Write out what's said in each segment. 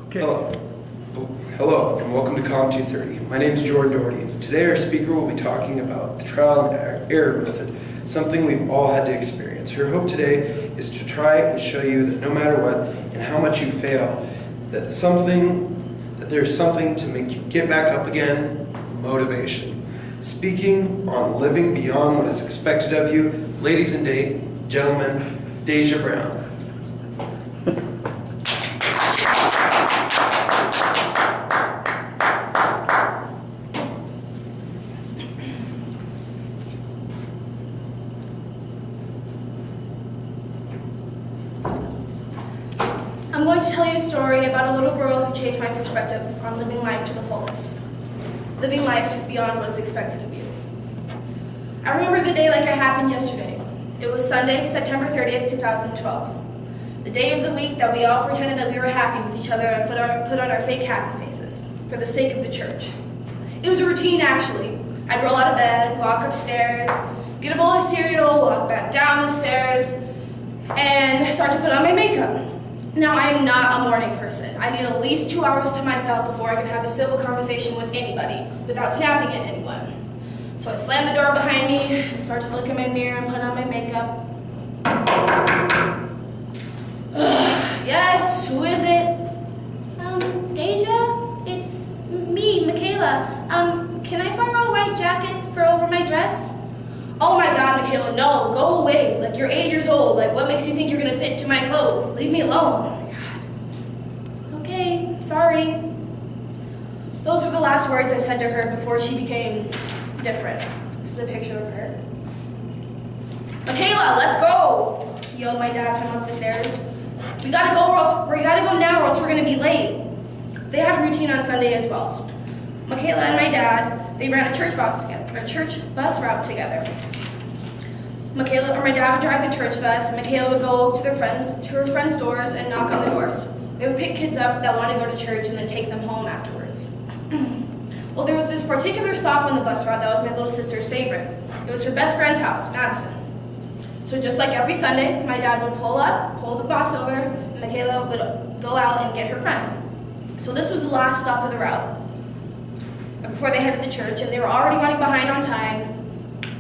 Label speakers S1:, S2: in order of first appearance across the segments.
S1: Okay.
S2: Hello, and welcome to Com 230. My name is Jordan Doherty. Today our speaker will be talking about the trial and error method, something we've all had to experience. Her hope today is to try and show you that no matter what and how much you fail, that there's something to make you get back up again, motivation. Speaking on living beyond what is expected of you, ladies and gentlemen, Deja Brown.
S3: I'm going to tell you a story about a little girl who changed my perspective on living life to the fullest. Living life beyond what is expected of you. I remember the day like it happened yesterday. It was Sunday, September 30th, 2012. The day of the week that we all pretended that we were happy with each other and put on our fake happy faces for the sake of the church. It was a routine, actually. I'd roll out of bed, walk upstairs, get a bowl of cereal, walk back down the stairs, and start to put on my makeup. Now, I am not a morning person. I need at least 2 hours to myself before I can have a civil conversation with anybody without snapping at anyone. So I slam the door behind me, start to look in my mirror and put on my makeup. Yes, who is it? Deja? It's me, Michaela. Can I borrow a white jacket for over my dress? Oh my God, Michaela, no, go away. Like, you're 8 years old. Like, what makes you think you're gonna fit into my clothes? Leave me alone. Oh my God. Okay, sorry. Those were the last words I said to her before she became different. This is a picture of her. Michaela, let's go, yelled my dad from up the stairs. We gotta go now or else we're gonna be late. They had a routine on Sunday as well. So Michaela and my dad, they ran a church bus route together. My dad would drive the church bus, and Michaela would go to her friends' doors and knock on the doors. They would pick kids up that wanted to go to church and then take them home afterwards. Well, there was this particular stop on the bus route that was my little sister's favorite. It was her best friend's house, Madison. So just like every Sunday, my dad would pull the bus over, and Michaela would go out and get her friend. So this was the last stop of the route before they headed to church, and they were already running behind on time.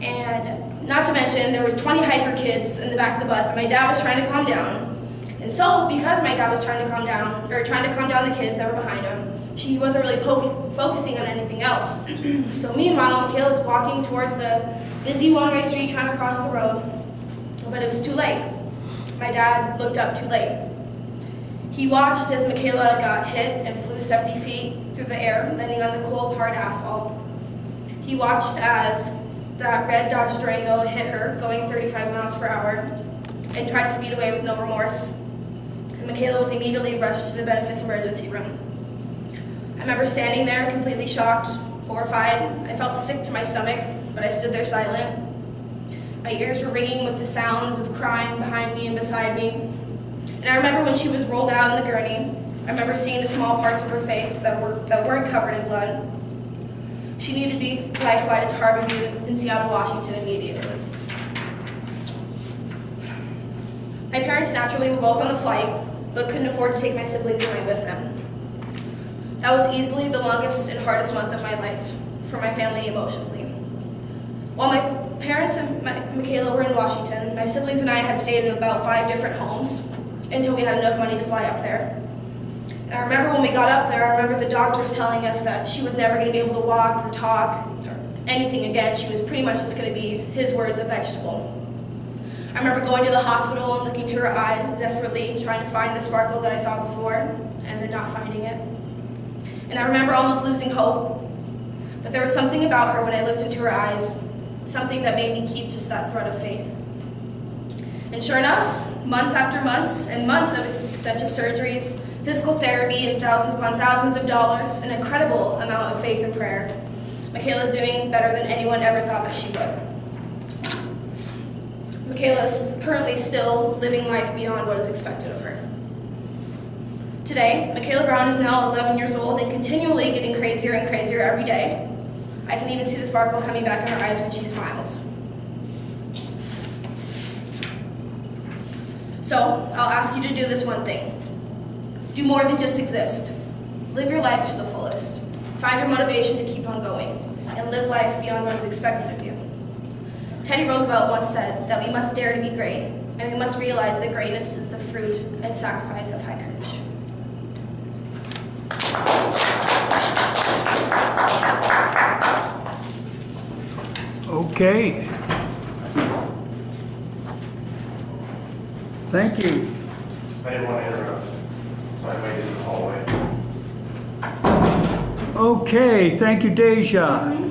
S3: And not to mention, there were 20 hyper kids in the back of the bus, and my dad was trying to calm down. And so, because my dad was trying to calm down the kids that were behind him, he wasn't really focusing on anything else. So meanwhile, Michaela was walking towards the busy one-way street trying to cross the road, but it was too late. My dad looked up too late. He watched as Michaela got hit and flew 70 feet through the air, landing on the cold, hard asphalt. He watched as that red Dodge Durango hit her, going 35 miles per hour, and tried to speed away with no remorse. And Michaela was immediately rushed to the Benefis emergency room. I remember standing there completely shocked, horrified. I felt sick to my stomach, but I stood there silent. My ears were ringing with the sounds of crying behind me and beside me. And I remember when she was rolled out in the gurney, I remember seeing the small parts of her face that weren't covered in blood. She needed to be life-flighted to Harborview in Seattle, Washington immediately. My parents naturally were both on the flight, but couldn't afford to take my siblings away with them. That was easily the longest and hardest month of my life for my family emotionally. While my parents and Michaela were in Washington, my siblings and I had stayed in about 5 different homes until we had enough money to fly up there. And I remember when we got up there, I remember the doctors telling us that she was never going to be able to walk or talk or anything again. She was pretty much just going to be, his words, a vegetable. I remember going to the hospital and looking to her eyes, desperately trying to find the sparkle that I saw before, and then not finding it. And I remember almost losing hope, but there was something about her when I looked into her eyes, something that made me keep just that thread of faith. And sure enough, months after months and months of extensive surgeries, physical therapy, and thousands upon thousands of dollars, an incredible amount of faith and prayer, Michaela's doing better than anyone ever thought that she would. Michaela is currently still living life beyond what is expected of her. Today, Michaela Brown is now 11 years old and continually getting crazier and crazier every day. I can even see the sparkle coming back in her eyes when she smiles. So, I'll ask you to do this one thing. Do more than just exist. Live your life to the fullest. Find your motivation to keep on going, and live life beyond what is expected of you. Teddy Roosevelt once said that we must dare to be great, and we must realize that greatness is the fruit and sacrifice of high courage.
S1: Okay. Thank you.
S4: I didn't want to interrupt, so I waited in the hallway.
S1: Okay, thank you, Deja.